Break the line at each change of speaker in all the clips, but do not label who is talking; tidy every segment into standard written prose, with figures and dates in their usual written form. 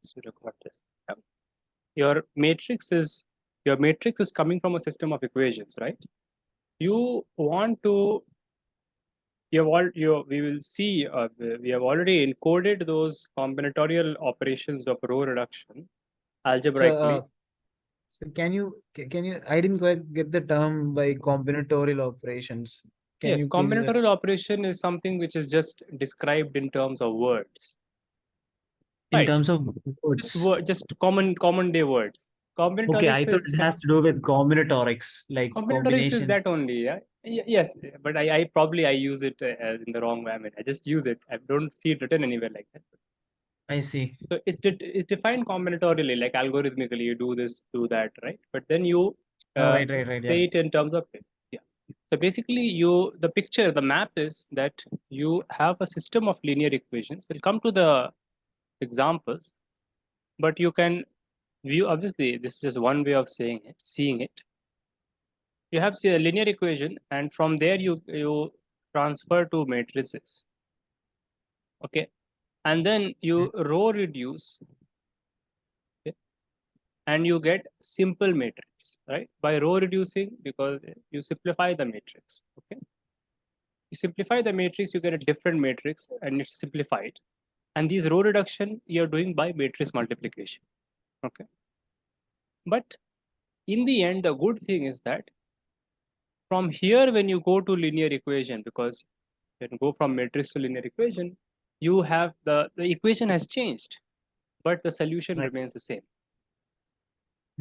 So record this. Yeah. Your matrix is coming from a system of equations, right? You want to we will see we have already encoded those combinatorial operations of row reduction algebraically.
So can you I didn't quite get the term by combinatorial operations. Can
Yes,
you please
combinatorial operation is something which is just described in terms of words.
in
Right.
terms of words?
Just common day words.
Okay, I
Combinatorics
thought
is
it has to do with combinatorics, like
combinatorics is that
combinations.
only. Yeah. Yes, but I probably I use it in the wrong way. I mean, I just use it. I don't see it written anywhere like that.
I see.
So it's defined combinatorially, like algorithmically. You do this, do that, right? But then you
Right, yeah.
say it in terms of it. Yeah. So basically, the map is that you have a system of linear equations. We'll come to the examples, but you can view, obviously, this is just one way of seeing it. You have a linear equation, and from there you transfer to matrices. Okay, and then you row reduce, okay, and you get simple matrix, right? By row reducing, because you simplify the matrix. Okay, you simplify the matrix, you get a different matrix, and it's simplified. And these row reduction you're doing by matrix multiplication. Okay, but in the end, the good thing is that from here, when you go to linear equation, because when you go from matrix to linear equation, you have the equation has changed, but the solution
Right.
remains the same.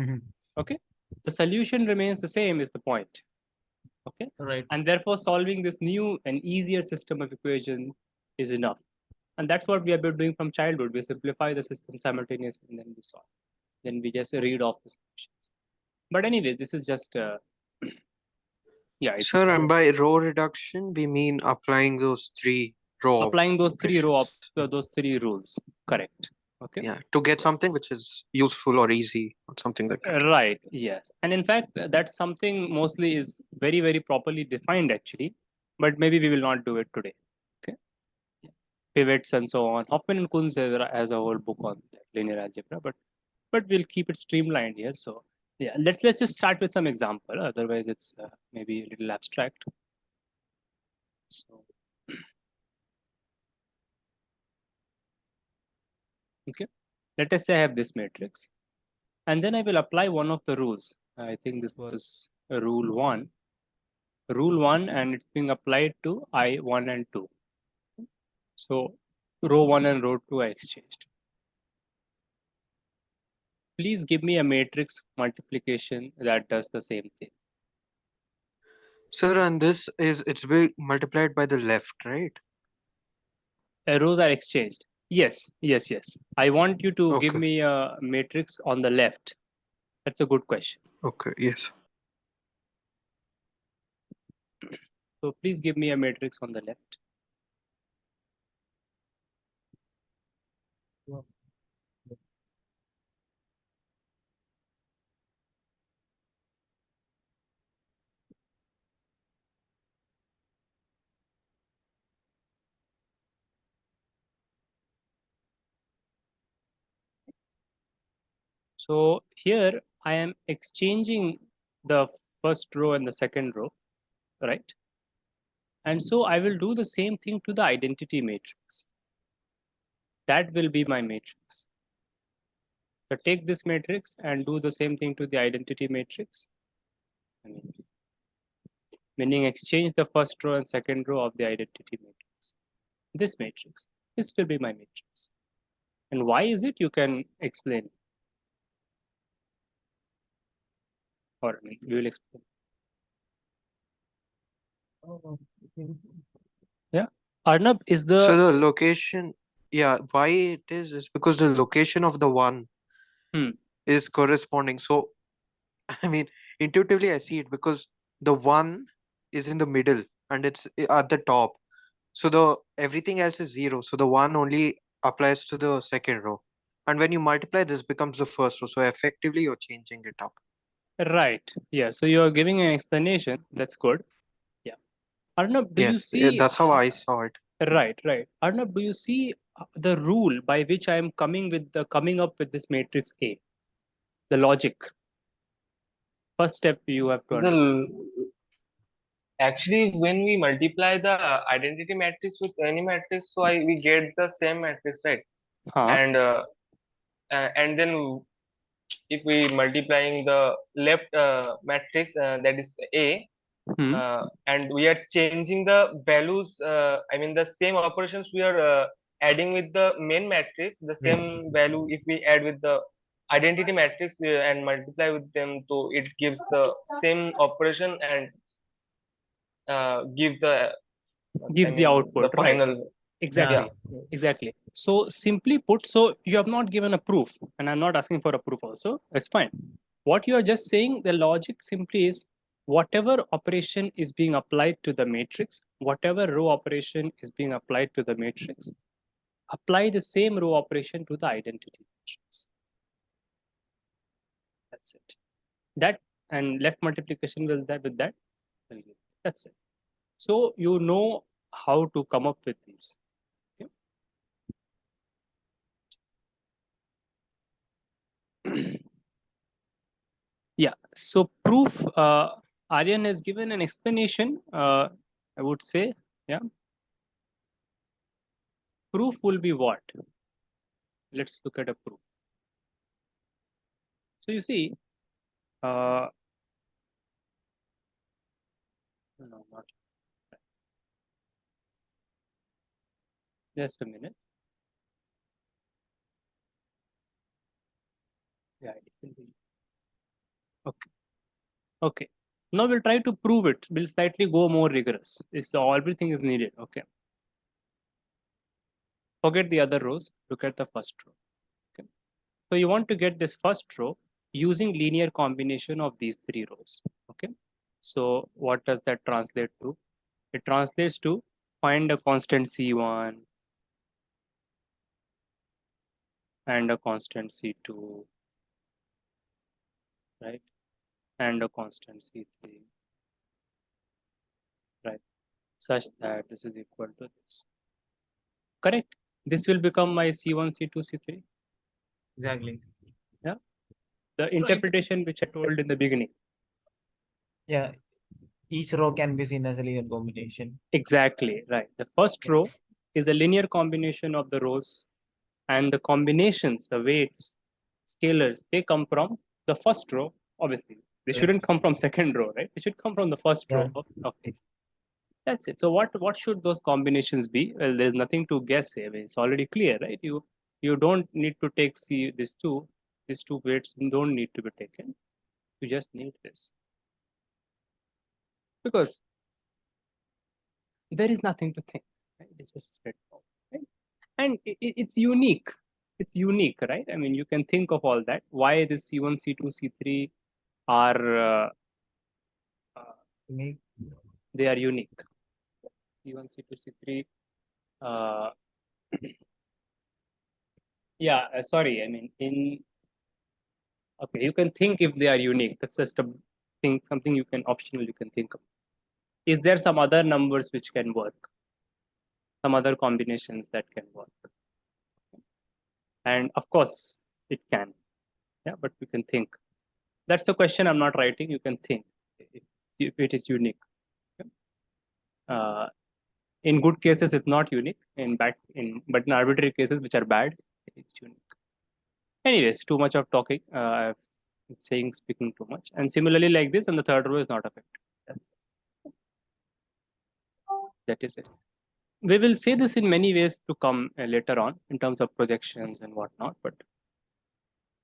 Mhm.
Okay, the solution remains the same is the point. Okay,
Right.
and therefore solving this new and easier system of equation is enough. And that's what we have been doing from childhood. We simplify the system simultaneously and then we solve. Then we just read off the solutions. But anyway, this is just yeah.
Sir, and by row reduction, we mean applying those three
Applying those
operations.
those three rules. Correct. Okay.
Yeah, to get something which is useful or easy or something like that.
Right. Yes. And in fact, that's something mostly is very, very properly defined actually, but maybe we will not do it today. Okay. Pivots and so on. Hoffman and Kunz has a whole book on linear algebra, but we'll keep it streamlined here. So yeah, let's just start with some example. Otherwise, it's maybe a little abstract. So okay, let us say I have this matrix, and then I will apply one of the rules. I think this was rule 1. Rule 1, and it's being applied to I1 and 2. So row 1 and row 2 are exchanged. Please give me a matrix multiplication that does the same thing.
Sir, and it's being multiplied by the left, right?
Rows are exchanged. Yes. I want you to give
Okay.
me a matrix on the left. That's a good question.
Okay, yes.
So please give me a matrix on the left. So here I am exchanging the first row and the second row, right? And so I will do the same thing to the identity matrix. That will be my matrix. So take this matrix and do the same thing to the identity matrix. Meaning exchange the first row and second row of the identity matrix. This matrix, this will be my matrix. And why is it? You can explain. Or we will explain. Yeah. Arnab, is the...
So the location, yeah, why it is because the location of the one is corresponding. So, I mean, intuitively I see it because the one is in the middle and it's at the top. So everything else is 0. So the one only applies to the second row. And when you multiply, this becomes the first row. So effectively, you're changing it up.
Right. Yeah. So you're giving an explanation. That's good. Yeah. Arnab, do you see...
That's how I saw it.
Right. Arnab, do you see the rule by which I am coming up with this matrix A, the logic. First step you have to understand.
Actually, when we multiply the identity matrix with any matrix, so we get the same matrix, right? And then if we multiplying the left matrix, that is A, and we are changing the values, I mean the same operations we are adding with the main matrix, the same value if we add with the identity matrix and multiply with them, so it gives the same operation and gives the
output,
the final,
right? Exactly. Exactly. So simply put, so you have not given a proof, and I'm not asking for a proof also. It's fine. What you are just saying, the logic simply is whatever operation is being applied to the matrix, whatever row operation is being applied to the matrix, apply the same row operation to the identity matrix. That's it. That and left multiplication will that with that will give. That's it. So you know how to come up with these. Okay? Yeah. So proof. Aryan has given an explanation. I would say, yeah. Proof will be what? Let's look at a proof. So you see, no, not. Just a minute. Yeah, it will be. Okay. Okay. Now we'll try to prove it. We'll slightly go more rigorous. So everything is needed. Okay. Forget the other rows. Look at the first row. Okay. So you want to get this first row using linear combination of these three rows. Okay. So what does that translate to? It translates to find a constant C1 and a constant C2, right? And a constant C3, right? Such that this is equal to this. Correct? This will become my C1, C2, C3.
Exactly.
Yeah. The interpretation which I told in the beginning.
Yeah. Each row can be seen as a linear combination.
Exactly, right. The first row is a linear combination of the rows, and the combinations, the weights, scalars, they come from the first row, obviously. They shouldn't come from second row, right? They should come from the first row. Okay. That's it. So what should those combinations be? Well, there's nothing to guess here. It's already clear, right? You don't need to take these two weights don't need to be taken. You just need this. Because there is nothing to think, right? It's just straightforward, right? And it's unique. It's unique, right? I mean, you can think of all that. Why this C1, C2, C3 are they are unique. C1, C2, C3. Yeah, sorry. I mean, okay, you can think if they are unique. That's just a thing, something you can optional you can think of. Is there some other numbers which can work? Some other combinations that can work? And of course, it can. Yeah, but you can think. That's the question I'm not writing. You can think if it is unique. In good cases, it's not unique. But in arbitrary cases which are bad, it's unique. Anyways, too much of talking. I'm speaking too much. And similarly, like this, and the third row is not affected. That is it. We will say this in many ways to come later on in terms of projections and whatnot, but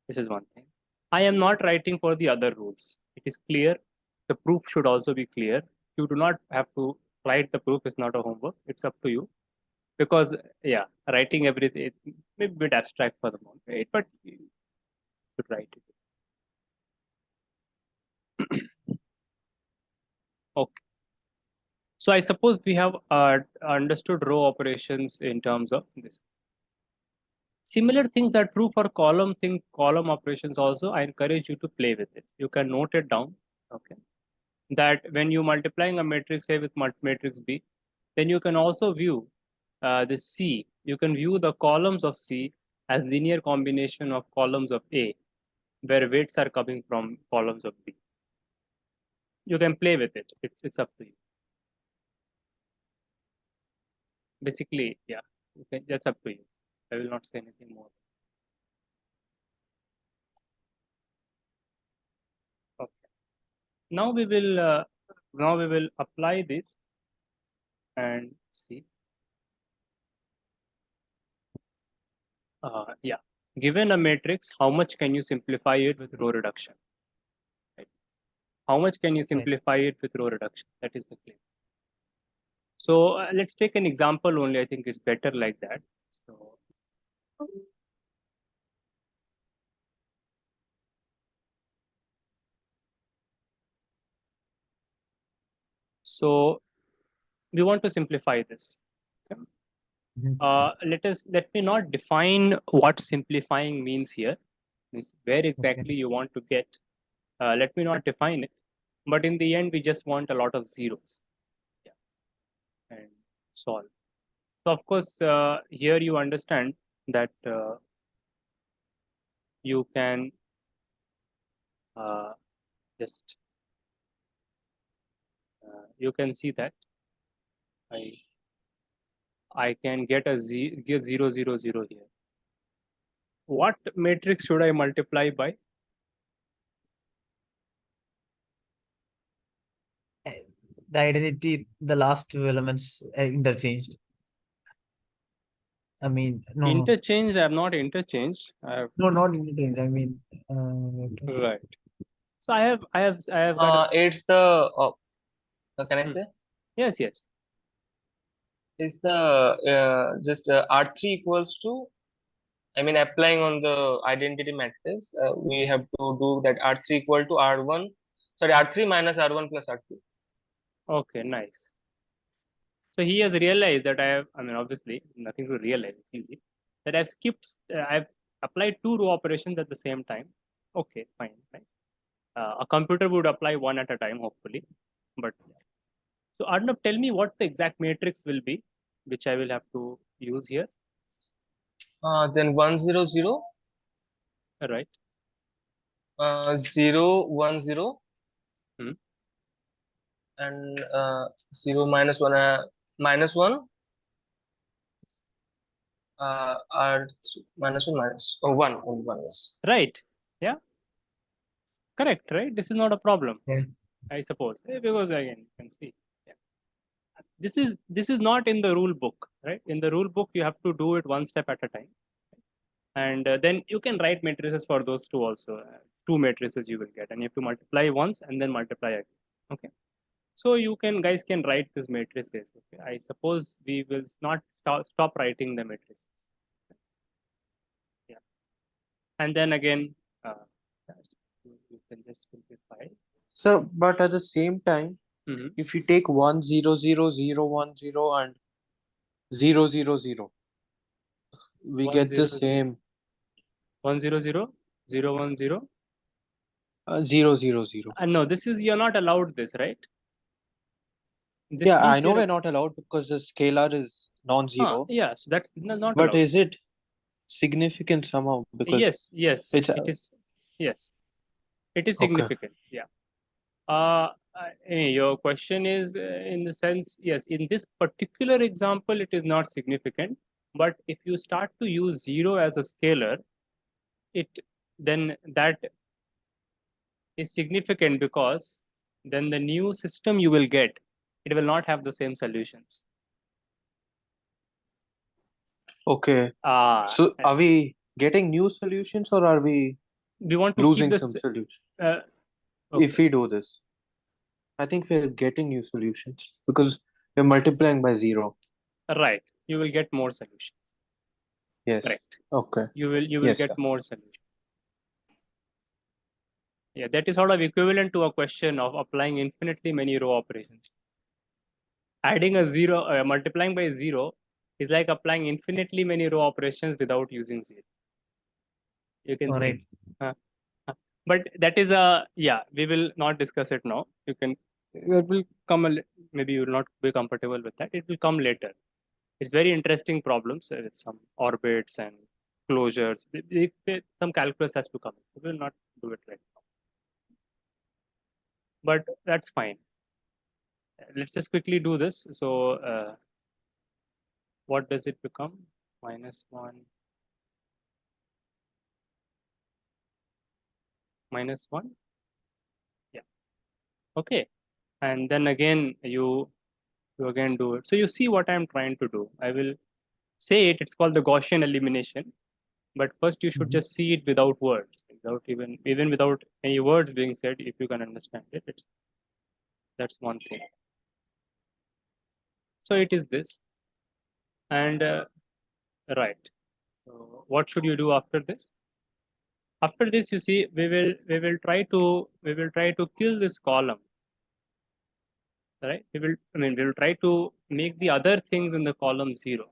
this is one thing. I am not writing for the other rules. It is clear. The proof should also be clear. You do not have to write the proof. It's not a homework. It's up to you. Because, yeah, writing everything, it may be a bit abstract for the moment, right? But you should write it. Okay. So I suppose we have understood row operations in terms of this. Similar things are true for column operations also. I encourage you to play with it. You can note it down. Okay. That when you multiplying a matrix A with matrix B, then you can also view this C, you can view the columns of C as linear combination of columns of A, where weights are coming from columns of B. You can play with it. It's up to you. Basically, yeah, okay, that's up to you. I will not say anything more. Okay. Now we will apply this and see. Yeah, given a matrix, how much can you simplify it with row reduction? Right? How much can you simplify it with row reduction? That is the claim. So let's take an example only. I think it's better like that. So we want to simplify this. Okay? Let me not define what simplifying means here. Means where exactly you want to get. Let me not define it. But in the end, we just want a lot of zeros. Yeah. And solve. So of course, here you understand that you can just you can see that I can get a 0, 0, 0 here. What matrix should I multiply by?
The identity, the last two elements interchanged. I mean, no,
interchanged. I have not interchanged.
no, not interchange. I mean,
right. So I have got
it's the can I say?
Yes.
Is the just R3 equals to, I mean, applying on the identity matrix, we have to do that R3 equal to R1, sorry, R3 minus R1 plus R2.
Okay, nice. So he has realized that I mean, obviously, nothing to realize, it's easy. That I've skipped, I've applied 2 row operations at the same time. Okay, fine. A computer would apply one at a time, hopefully. But so Arnab, tell me what the exact matrix will be, which I will have to use here.
Then 1 0 0.
Right.
0 1 0. And 0 minus 1 minus 1. R minus 1 minus 1 only 1 is
right. Yeah, correct, right? This is not a problem.
Yeah.
I suppose, because again you can see, yeah. This is not in the rule book, right? In the rule book you have to do it one step at a time, and then you can write matrices for those two also. 2 matrices you will get, and you have to multiply once and then multiply again. Okay, so you guys can write these matrices. Okay, I suppose we will not stop writing the matrices. Yeah, and then again you can just simplify.
So, but at the same time, if you take 1 0 0 0 1 0 and 0 0 0, we get the same
1 0 0 0 1 0
0 0 0.
No, this is, you're not allowed this, right? This
Yeah, I
means
know we're not allowed because the scalar is non-zero.
yeah, so that's not
But
allowed.
is it significant somehow? Because
yes,
it's
it is. Yes, it is
Okay.
significant. Yeah. Your question is in the sense, yes, in this particular example, it is not significant. But if you start to use 0 as a scalar, then that is significant, because then the new system you will get, it will not have the same solutions.
Okay. So are we getting new solutions, or are we
want to
losing
keep
some solutions?
Okay.
If we do this, I think we're getting new solutions because we're multiplying by 0.
Right, you will get more solutions.
Yes.
Correct.
Okay.
You will
Yes,
get
sir.
more solutions. Yeah, that is sort of equivalent to a question of applying infinitely many row operations. Adding a 0, multiplying by 0 is like applying infinitely many row operations without using 0. You can
Alright.
but that is we will not discuss it now. It will come maybe you will not be comfortable with that. It will come later. It's very interesting problems with some orbits and closures. Some calculus has to come. We will not do it right now, but that's fine. Let's just quickly do this. So what does it become? -1, -1. Yeah. Okay. And then again, you again do it. So you see what I'm trying to do. I will say it. It's called the Gaussian elimination. But first, you should just see it without words, without even without any words being said. If you can understand it, that's one thing. So it is this, and right. So what should you do after this? After this, you see, we will try to kill this column. Right? We will try to make the other things in the column 0.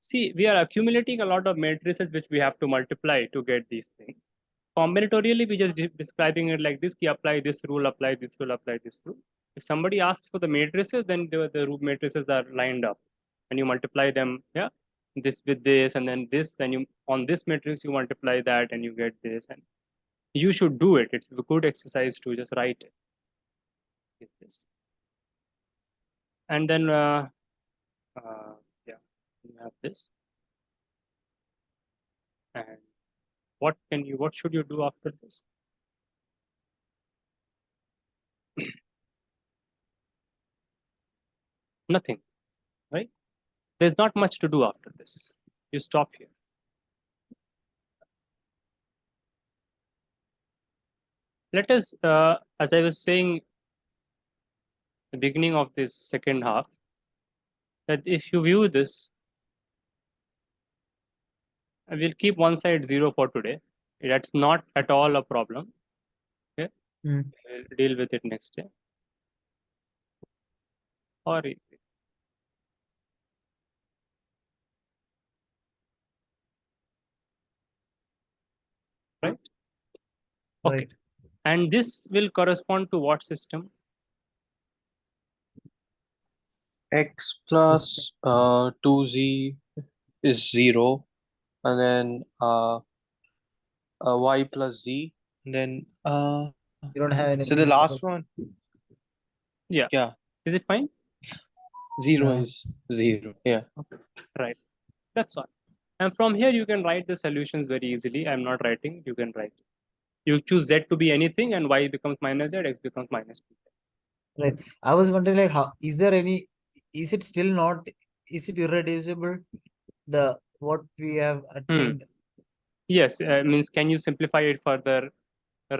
See, we are accumulating a lot of matrices which we have to multiply to get these things. Combinatorially, we just describing it like this: ki apply this rule, apply this rule, apply this rule. If somebody asks for the matrices, then the root matrices are lined up, and you multiply them. Yeah, this with this, and then this. Then you on this matrix you multiply that, and you get this. And you should do it. It's a good exercise to just write it. Get this, and then yeah, you have this, and what should you do after this? Nothing, right? There's not much to do after this. You stop here. Let us, as I was saying, the beginning of this second half, that if you view this, I will keep one side 0 for today. That's not at all a problem. Okay, we'll deal with it next day. Or right? Okay.
Right.
And this will correspond to what system?
X plus 2z is 0, and then y plus z, and then
You don't have anything.
so the last one,
Yeah.
yeah,
Is it fine?
0
Yeah.
is 0. Yeah.
Right. That's all. And from here, you can write the solutions very easily. I'm not writing. You can write. You choose z to be anything, and y becomes -z, x becomes -2.
Right. I was wondering, like, how is there any? Is it still not? Is it irreducible? The what we have attained.
Yes, means can you simplify it further,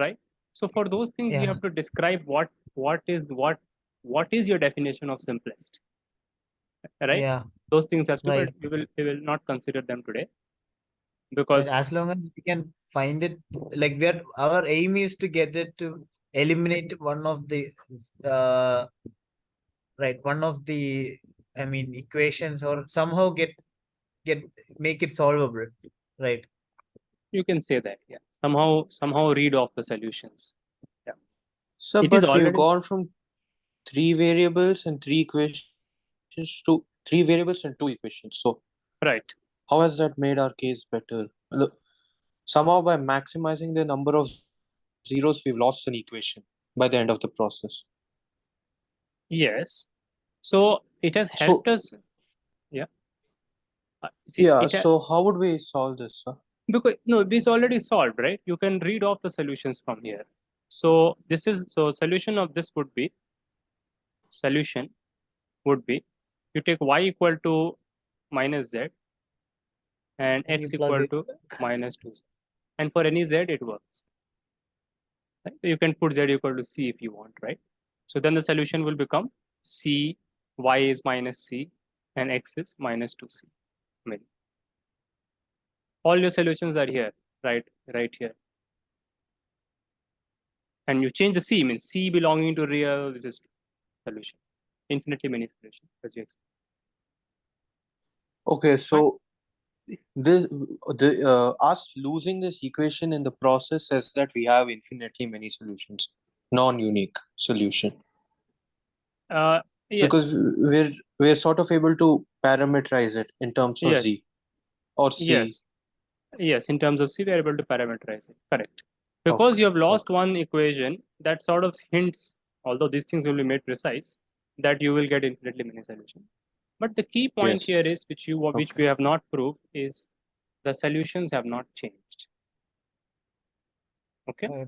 right? So for those things, you
Yeah.
have to describe what is your definition of simplest, right?
Yeah.
Those things has to,
Right.
but we will not consider them today
But
because
as long as we can find it, like our aim is to get it to eliminate one of the one of the equations, or somehow make it solvable, right?
you can say that, yeah. Somehow read off the solutions. Yeah.
So,
It is
but we've
already
gone from 3 variables and 3 equations to 3 variables and 2 equations. So,
right.
how has that made our case better? Look, somehow by maximizing the number of zeros, we've lost an equation by the end of the process.
Yes. So it has helped us. Yeah. See,
yeah. So how would we solve this, sir?
Because no, this is already solved, right? You can read off the solutions from here. So this is solution of this would be you take y equal to -z and x equal to -2z, and for any z it works. Right? You can put z equal to c if you want, right? So then the solution will become c, y is -c, and x is -2c. I mean, all your solutions are here, right here. And you change the c, means c belonging to real, this is solution. Infinitely many solutions, as you expect.
Okay, so us losing this equation in the process says that we have infinitely many solutions, non-unique solution.
Yes.
Because we're sort of able to parameterize it in terms of
Yes.
Z or C.
Yes. Yes, in terms of C, we are able to parameterize it. Correct. Because
Okay,
you have lost one equation, that sort of hints, although these things will be made precise, that you will get infinitely many solutions. But the key point
Yes.
here is, which we have not proved, is the solutions have not changed. Okay.
Right.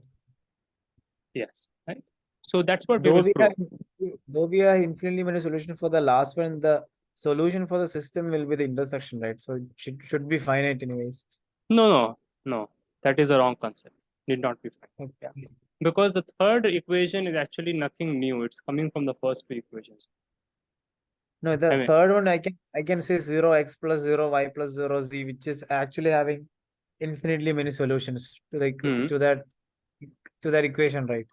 Yes. Right. So that's what we
Though
will
we
prove.
have infinitely many solutions for the last one, the solution for the system will be the intersection, right? So it should be finite anyways.
No. That is a wrong concept. Need not be fine.
Okay.
Because the third equation is actually nothing new. It's coming from the first two equations.
No, the
I mean-
third one I can say 0x plus 0 y plus 0 z, which is actually having infinitely many solutions to the to that equation, right?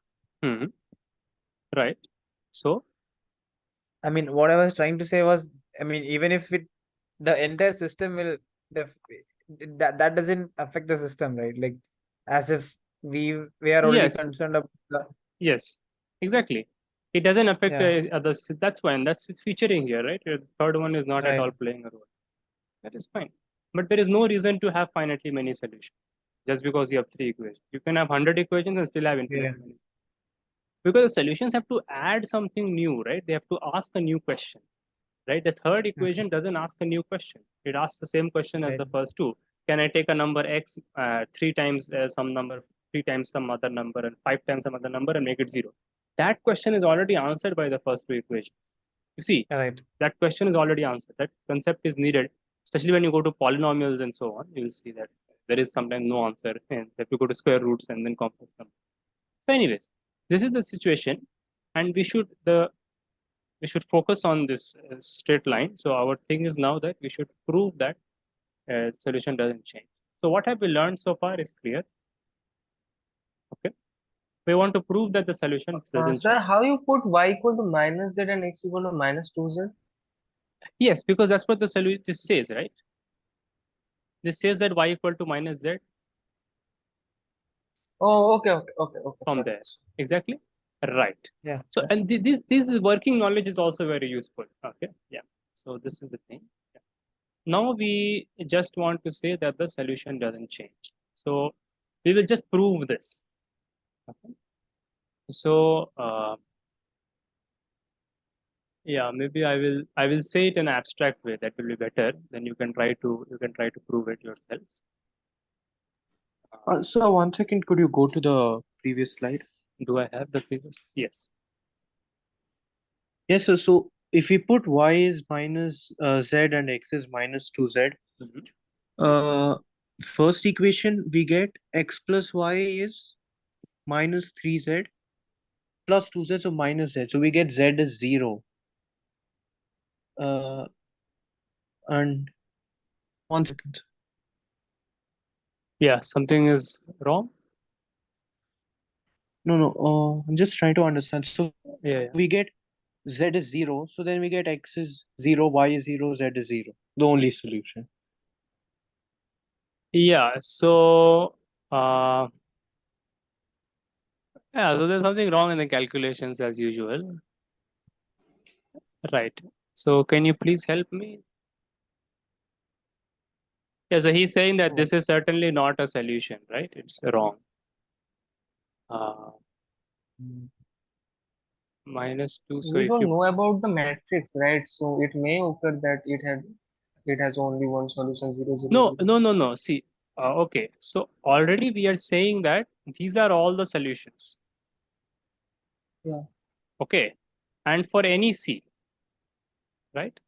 Right. So
I mean, what I was trying to say was, I mean, even if the entire system will that doesn't affect the system, right? Like, as if we are only
Yes.
concerned about the
yes, exactly. It doesn't affect
Yeah.
others. That's fine. That's it's featuring here, right? Your third one is not at
Right.
all playing a role. That is fine. But there is no reason to have finitely many solutions just because you have three equations. You can have 100 equations and still have infinitely
Yeah.
many. Because the solutions have to add something new, right? They have to ask a new question, right? The third equation doesn't ask a new question. It asks the same question as the
Right.
first two. Can I take a number x 3 times some number, 3 times some other number, and 5 times some other number and make it 0? That question is already answered by the first two equations. You see,
Right.
that question is already answered. That concept is needed, especially when you go to polynomials and so on. You will see that there is sometimes no answer, and if you go to square roots and then complex numbers. So anyways, this is the situation, and we should focus on this straight line. So our thing is now that we should prove that solution doesn't change. So what have we learned so far is clear. Okay, we want to prove that the solution doesn't
Sir,
change.
how you put y equal to minus z and x equal to minus 2z?
Yes, because that's what the solution this says, right? This says that y equal to minus z
Oh, okay.
from
Sorry.
there. Exactly. Right.
Yeah.
So and this is working knowledge is also very useful. Okay. Yeah. So this is the thing. Yeah. Now we just want to say that the solution doesn't change. So we will just prove this. Okay. So yeah, maybe I will say it in an abstract way. That will be better. Then you can try to prove it yourselves.
So 1 second, could you go to the previous slide?
Do I have the previous? Yes.
Yes, so if we put y is minus z and x is minus 2z, first equation we get x plus y is minus 3z plus 2z, so minus z. So we get z is 0. And 1 second.
Yeah, something is wrong.
No, I'm just trying to understand. So
Yeah.
we get z is 0, so then we get x is 0, y is 0, z is 0. The only solution.
Yeah. So yeah, so there's something wrong in the calculations as usual. Right. So can you please help me? Yeah, so he's saying that this is certainly not a solution, right? It's wrong. Minus 2. So
We
if
don't
you
know about the matrix, right? So it may occur that it has only one solution, 0, 0, 0.
no. See, okay. So already we are saying that these are all the solutions.
Yeah.
Okay. And for any C, right?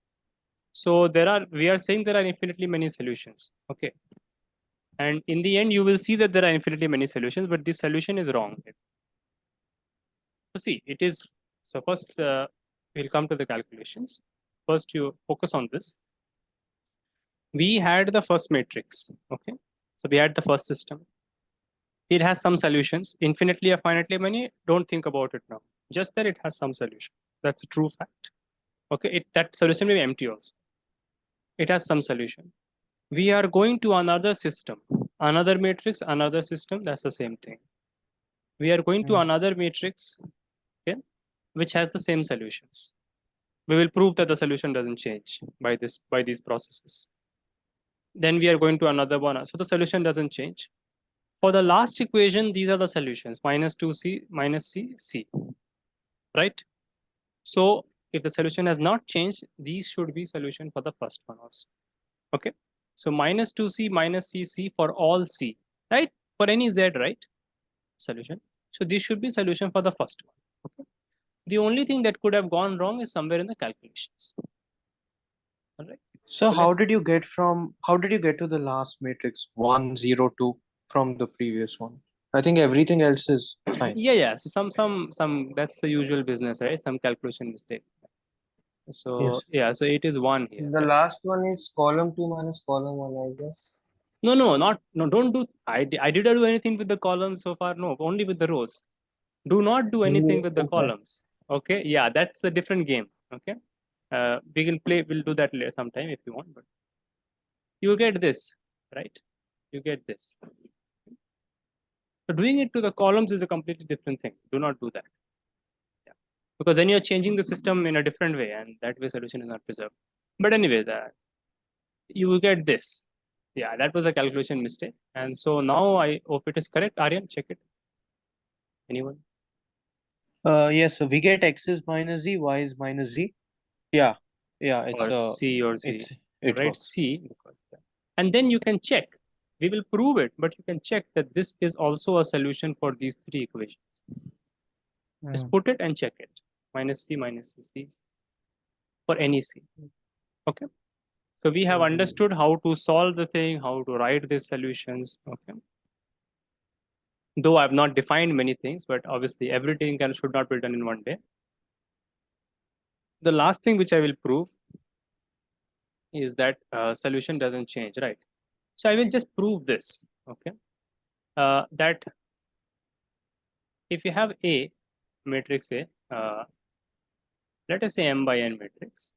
So we are saying there are infinitely many solutions. Okay. And in the end, you will see that there are infinitely many solutions, but this solution is wrong. So see, it is, so first we'll come to the calculations. First you focus on this. We had the first matrix, okay? So we had the first system. It has some solutions, infinitely or finitely many, don't think about it now. Just that it has some solution. That's a true fact. Okay, that solution may be empty also. It has some solution. We are going to another system, another matrix, another system, that's the same thing. We are going to another matrix, okay? which has the same solutions. We will prove that the solution doesn't change by these processes. Then we are going to another one. So the solution doesn't change. For the last equation, these are the solutions, minus 2c, minus c, c, right? So if the solution has not changed, these should be solution for the first one also, okay? So minus 2c, minus c, c for all c, right? For any z, right? Solution. So this should be solution for the first one, okay? The only thing that could have gone wrong is somewhere in the calculations. All right.
So
So
how
let's-
did you get to the last matrix 1, 0, 2 from the previous one? I think everything else is fine.
Yeah. So some that's the usual business, right? Some calculation mistake. So
Yes.
yeah, so it is 1 here.
The last one is column 2 minus column 1, I guess.
No, don't do. I didn't do anything with the columns so far. No, only with the rows. Do not do anything with the
Okay.
columns. Okay, yeah, that's a different game. Okay, we'll do that later sometime if you want. But you get this, right? You get this. So doing it to the columns is a completely different thing. Do not do that. Yeah, because then you're changing the system in a different way, and that way solution is not preserved. But anyways, you will get this. Yeah, that was a calculation mistake. And so now I hope it is correct. Aryan, check it. Anyone?
Yes, so we get x is minus z, y is minus z. Yeah, it's
Or C or Z.
it
Right,
works.
C. Because, and then you can check. We will prove it, but you can check that this is also a solution for these three equations. Just put it and check it. Minus C, C, for any C. Okay. So we have understood how to solve the thing, how to write these solutions. Okay. Though I've not defined many things, but obviously everything should not be done in one day. The last thing which I will prove is that solution doesn't change, right? So I will just prove this, okay? That if you have A, matrix A, let us say M by N matrix,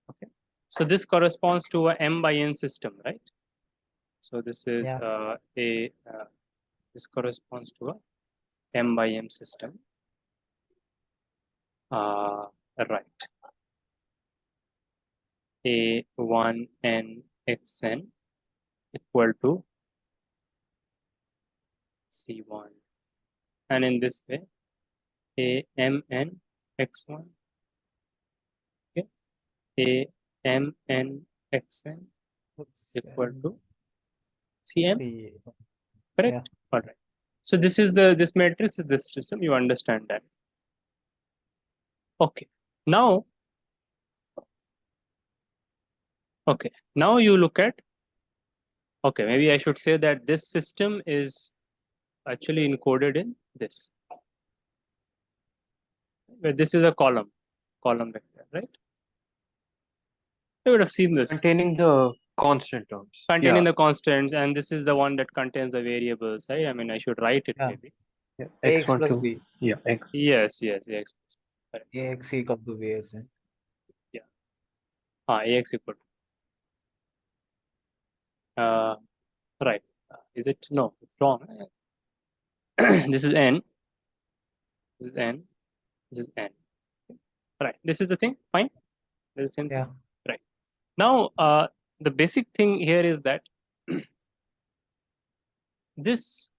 okay? So this corresponds to a M by N system, right? So this is this corresponds to a M by M system, right? A1 N xn equal to C1, and in this way A M N x1, okay, A M N xn equal to Cm, correct? All right. So this is this matrix is this system. You understand that? Okay. Now you look at. Okay, maybe I should say that this system is actually encoded in this. Where this is a column vector, right? You would have seen this.
Containing the constant terms.
Containing the constants, and this is the one that contains the variables, right? I mean, I should write it maybe.
Yeah,
Ax
x1
plus
to
b.
yeah x.
Yes.
Ax equal to bsn.
Ax equal to. Right. Is it? No, it's wrong. This is n. This is n. This is n. Right. This is the thing. Fine. This is the same thing.
Yeah.
Right. Now, the basic thing here is that this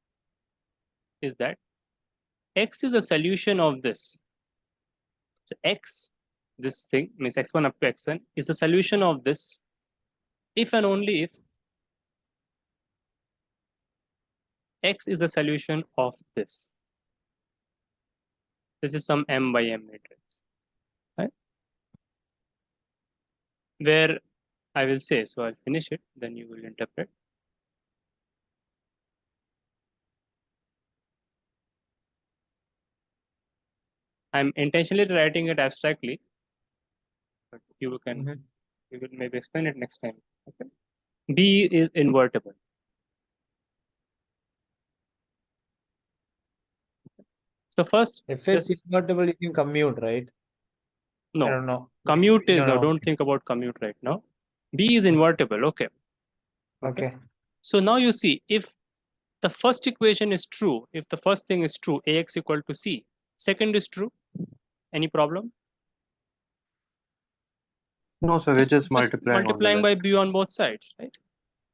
is that x is a solution of this. So x, this thing means x1 up to xn is a solution of this if and only if x is a solution of this. This is some M by M matrix, right? Where I will say, so I'll finish it, then you will interpret. I'm intentionally writing it abstractly, but you can you will maybe explain it next time. Okay. B is invertible. So first,
If it's invertible, you can commute, right?
no.
I don't know.
Commute is
no.
Don't think about commute right now. B is invertible. Okay.
Okay.
So now you see, if the first equation is true, if the first thing is true, Ax equal to C, second is true. Any problem?
No, sir, we're just multiplying on the
multiplying
left.
by b on both sides, right?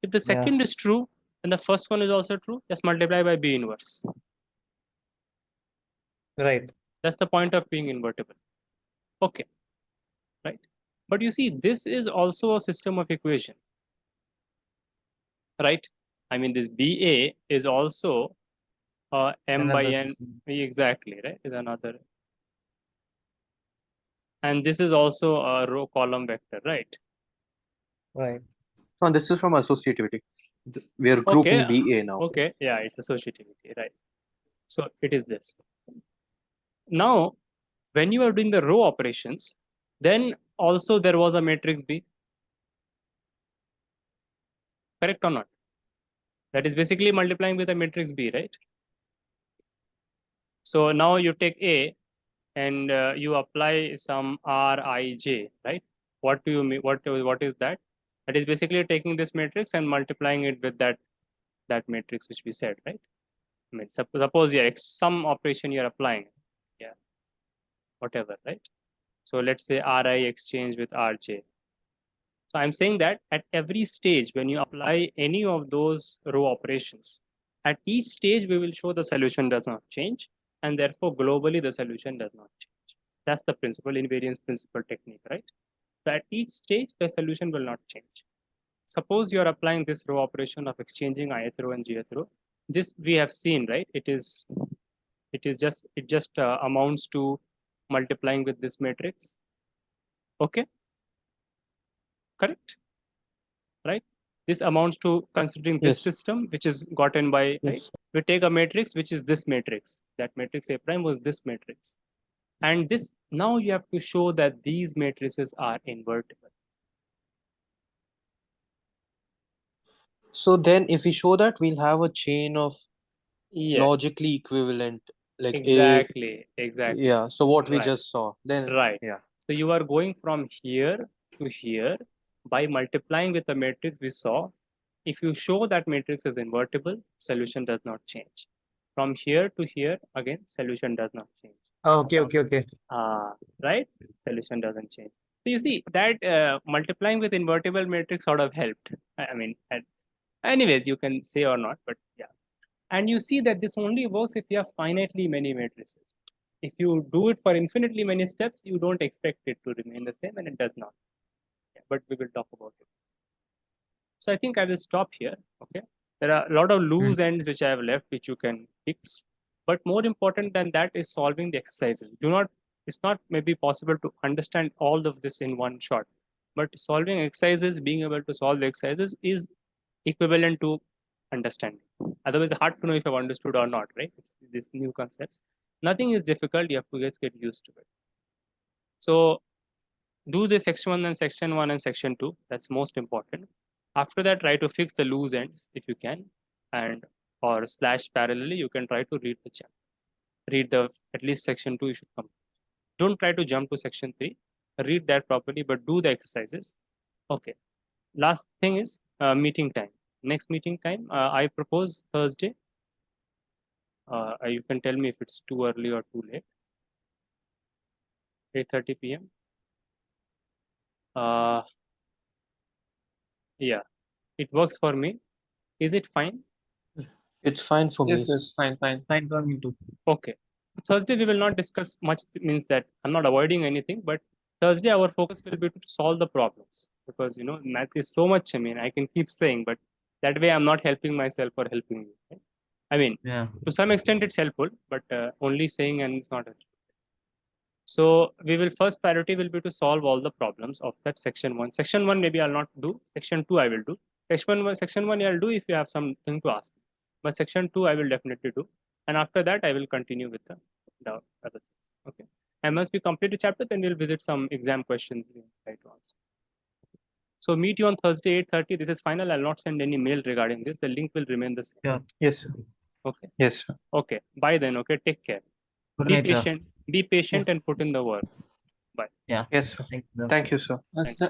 If the second is true and the first one is also true, just multiply by b inverse.
Right.
That's the point of being invertible. Okay, right? But you see, this is also a system of equation, right? I mean, this BA is also m by
Another
n,
system.
exactly, right? Is another. And this is also a row column vector, right?
Right.
No, this is from associativity. We are grouping BA now.
Okay, yeah, it's associativity, right? So it is this. Now, when you are doing the row operations, then also there was a matrix B. Correct or not? That is basically multiplying with a matrix B, right? So now you take A and you apply some Rij, right? What do you mean? What is that? That is basically taking this matrix and multiplying it with that matrix which we said, right? I mean, suppose yeah, some operation you're applying, yeah, whatever, right? So let's say Ri exchange with Rj. So I'm saying that at every stage, when you apply any of those row operations, at each stage we will show the solution does not change, and therefore globally the solution does not change. That's the principle, invariance principle technique, right? So at each stage the solution will not change. Suppose you're applying this row operation of exchanging ith row and jth row. This we have seen, right? It just amounts to multiplying with this matrix. Okay, correct, right? This amounts to considering this system which is gotten by, right? We take a matrix which is this matrix. That matrix A prime was this matrix, and this now you have to show that these matrices are invertible.
So then if we show that, we'll have a chain of
Yes,
logically equivalent, like
exactly.
Yeah, so what we
Right.
just saw. Then
Right.
yeah.
So you are going from here to here by multiplying with the matrix we saw. If you show that matrix is invertible, solution does not change. From here to here, again, solution does not change.
Okay.
Right? Solution doesn't change. So you see that multiplying with invertible matrix sort of helped. I mean, anyways, you can say or not, but yeah. And you see that this only works if you have finitely many matrices. If you do it for infinitely many steps, you don't expect it to remain the same, and it does not. Yeah, but we will talk about it. So I think I will stop here. Okay. There are a lot of loose ends which I have left, which you can fix. But more important than that is solving the exercises. It's not maybe possible to understand all of this in one shot. But solving exercises, being able to solve the exercises is equivalent to understanding. Otherwise, it's hard to know if I've understood or not, right? It's these new concepts. Nothing is difficult. You have to just get used to it. So do the section 1 and section 1 and section 2. That's most important. After that, try to fix the loose ends if you can, and or slash parallelly, you can try to read the chapter. Read at least section 2 you should complete. Don't try to jump to section 3. Read that properly, but do the exercises. Okay. Last thing is meeting time. Next meeting time, I propose Thursday. You can tell me if it's too early or too late. 8:30 p.m. Yeah, it works for me. Is it fine?
It's fine for me.
Yes, fine.
Fine for me too.
Okay. Thursday we will not discuss much. Means that I'm not avoiding anything, but Thursday our focus will be to solve the problems, because math is so much. I mean, I can keep saying, but that way I'm not helping myself or helping you. Right? I mean, to some extent it's helpful, but only saying and it's not helpful. So we will first priority will be to solve all the problems of that section 1. Section 1 maybe I'll not do. Section 2 I will do. Section 1 I'll do if you have something to ask. But section 2 I will definitely do. And after that I will continue with the other things. Okay. And once we complete the chapter, then we'll visit some exam questions we try to answer. So meet you on Thursday 8:30. This is final. I'll not send any mail regarding this. The link will remain the same.
Yeah.
Yes, sir.
Okay.
Yes, sir.
Okay. Bye then. Okay. Take care.
Good
Be
night, sir.
patient. Be patient and put in the work. Bye.
Yeah.
Yes, sir.
Thank you.
Thank you, sir.
Thanks.